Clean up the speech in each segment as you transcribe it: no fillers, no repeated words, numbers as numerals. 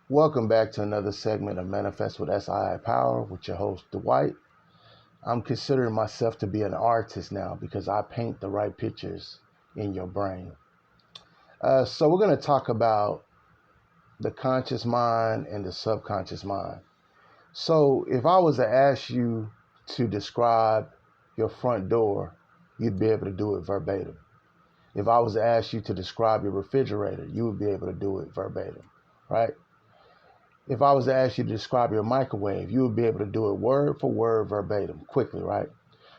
Welcome back to another segment of Manifest with SII Power with your host, Dwight. I'm considering myself to be an artist now because I paint the right pictures in your brain. So, we're going to talk about the conscious mind and the subconscious mind. So, if I was to ask you to describe your front door, you'd be able to do it verbatim. If I was to ask you to describe your refrigerator, you would be able to do it verbatim, right? If I was to ask you to describe your microwave, you would be able to do it word for word, verbatim, quickly, right?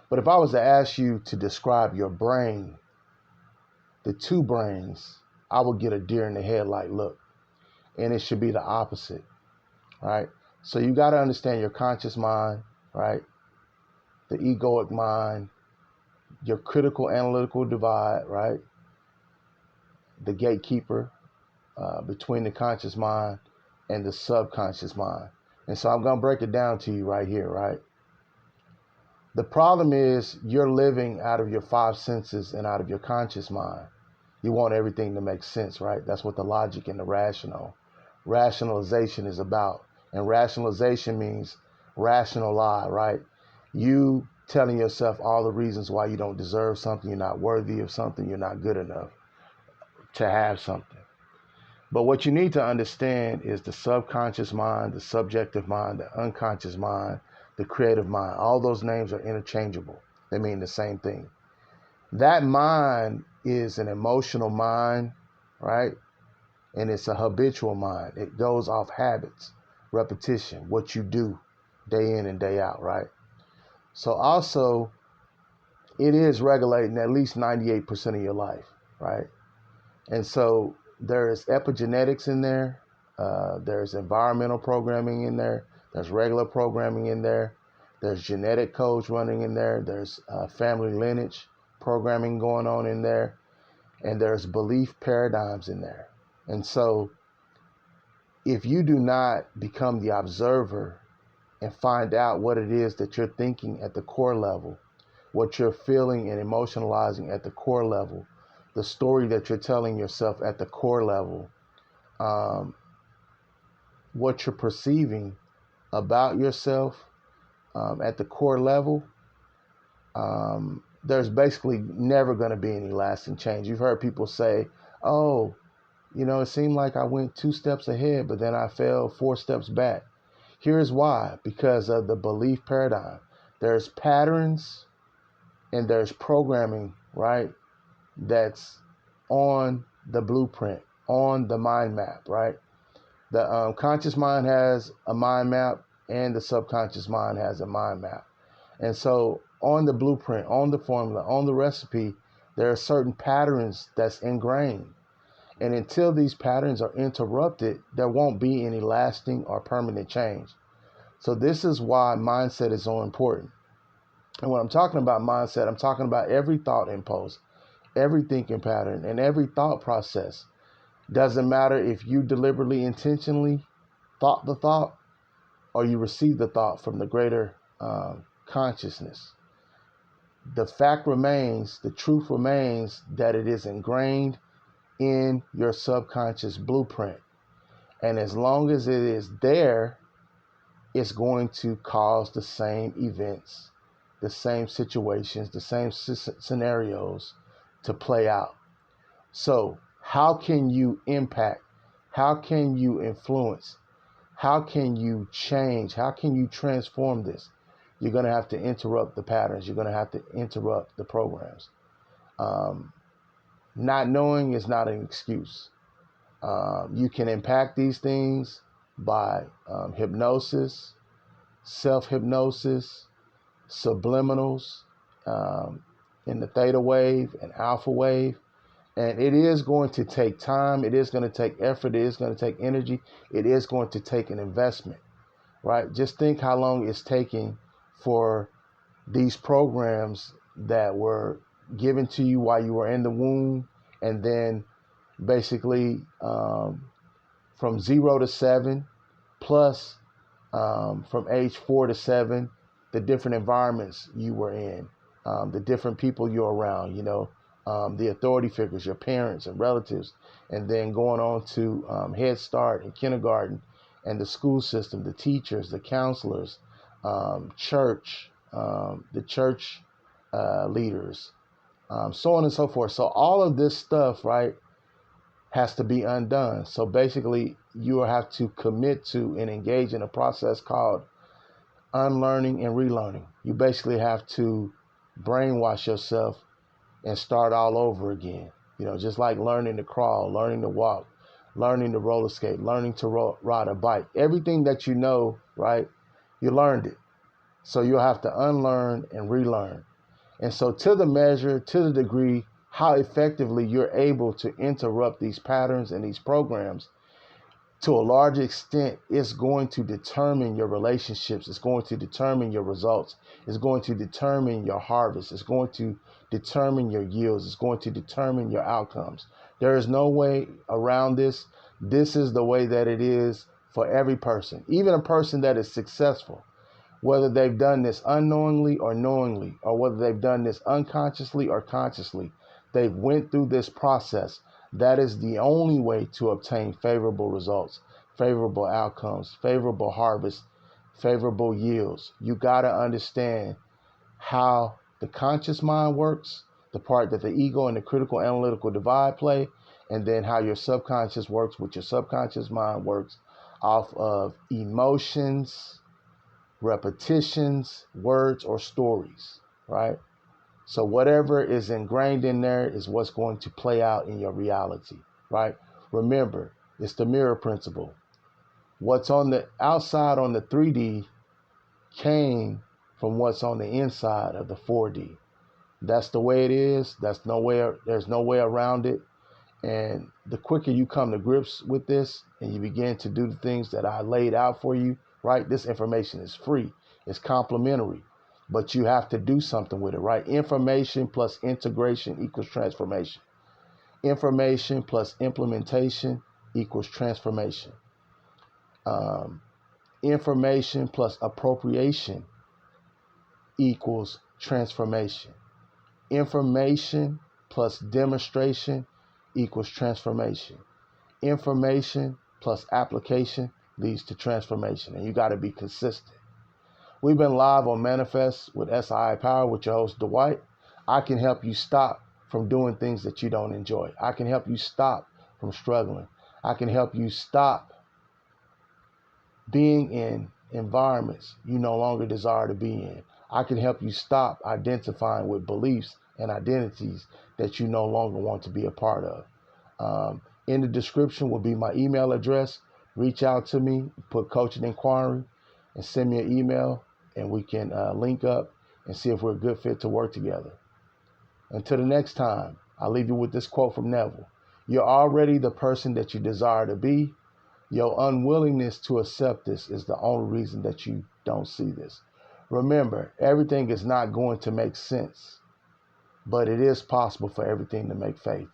But if I was to ask you to describe your brain, the two brains, I would get a deer in the headlight look. And it should be the opposite, right? So you got to understand your conscious mind, right? The egoic mind, your critical analytical divide, right? The gatekeeper between the conscious mind and the subconscious mind. And so I'm going to break it down to you right here, right? The problem is you're living out of your five senses and out of your conscious mind. You want everything to make sense, right? That's what the logic and the rationalization is about. And rationalization means rational lie, right? You telling yourself all the reasons why you don't deserve something, you're not worthy of something, you're not good enough to have something. But what you need to understand is the subconscious mind, the subjective mind, the unconscious mind, the creative mind. All those names are interchangeable. They mean the same thing. That mind is an emotional mind, right? And it's a habitual mind. It goes off habits, repetition, what you do day in and day out, right? So also, it is regulating at least 98% of your life, right? And so there's epigenetics in there. There's environmental programming in there. There's regular programming in there. There's genetic codes running in there. There's family lineage programming going on in there. And there's belief paradigms in there. And so if you do not become the observer and find out what it is that you're thinking at the core level, what you're feeling and emotionalizing at the core level, the story that you're telling yourself at the core level, um, what you're perceiving about yourself at the core level, there's basically never going to be any lasting change. You've heard people say, oh, it seemed like I went 2 steps ahead, but then I fell 4 steps back. Here's why: because of the belief paradigm. There's patterns and there's programming, right? That's on the blueprint, on the mind map, right? The conscious mind has a mind map and the subconscious mind has a mind map. And so on the blueprint, on the formula, on the recipe, there are certain patterns that's ingrained. And until these patterns are interrupted, there won't be any lasting or permanent change. So this is why mindset is so important. And when I'm talking about mindset, I'm talking about every thought impulse, every thinking pattern, and every thought process. Doesn't matter if you deliberately, intentionally thought the thought or you received the thought from the greater consciousness. The fact remains, the truth remains that it is ingrained in your subconscious blueprint. And as long as it is there, it's going to cause the same events, the same situations, the same scenarios to play out. So how can you impact? How can you influence? How can you change? How can you transform this? You're going to have to interrupt the patterns. You're going to have to interrupt the programs. Not knowing is not an excuse. You can impact these things by hypnosis, self-hypnosis, subliminals, in the theta wave and alpha wave. And it is going to take time. It is going to take effort. It is going to take energy. It is going to take an investment, right? Just think how long it's taking for these programs that were given to you while you were in the womb, and then basically from 0 to 7, plus from age 4 to 7, the different environments you were in, the different people you're around, the authority figures, your parents and relatives, and then going on to Head Start and kindergarten, and the school system, the teachers, the counselors, church, the church leaders, so on and so forth. So all of this stuff, right, has to be undone. So basically, you will have to commit to and engage in a process called unlearning and relearning. You basically have to brainwash yourself and start all over again. Just like learning to crawl, learning to walk, learning to roller skate, learning to ride a bike. Everything that you know, right, you learned it. So you'll have to unlearn and relearn. And so to the measure, to the degree, how effectively you're able to interrupt these patterns and these programs, to a large extent, it's going to determine your relationships. It's going to determine your results. It's going to determine your harvest. It's going to determine your yields. It's going to determine your outcomes. There is no way around this. This is the way that it is for every person, even a person that is successful, whether they've done this unknowingly or knowingly, or whether they've done this unconsciously or consciously. They've went through this process. That is the only way to obtain favorable results, favorable outcomes, favorable harvest, favorable yields. You got to understand how the conscious mind works, the part that the ego and the critical analytical divide play, and then how your subconscious works, which your subconscious mind works off of emotions, repetitions, words, or stories, right? So whatever is ingrained in there is what's going to play out in your reality, right? Remember, it's the mirror principle. What's on the outside on the 3D came from what's on the inside of the 4D. That's the way it is. There's no way around it. And the quicker you come to grips with this and you begin to do the things that I laid out for you, right? This information is free. It's complimentary. But you have to do something with it, right? Information plus integration equals transformation. Information plus implementation equals transformation. Information plus appropriation equals transformation. Information plus demonstration equals transformation. Information plus application leads to transformation. And you got to be consistent. We've been live on Manifest with SI Power with your host, Dwight. I can help you stop from doing things that you don't enjoy. I can help you stop from struggling. I can help you stop being in environments you no longer desire to be in. I can help you stop identifying with beliefs and identities that you no longer want to be a part of. In the description will be my email address. Reach out to me, put coaching inquiry, and send me an email, and we can link up and see if we're a good fit to work together. Until the next time, I'll leave you with this quote from Neville. You're already the person that you desire to be. Your unwillingness to accept this is the only reason that you don't see this. Remember, everything is not going to make sense, but it is possible for everything to make faith.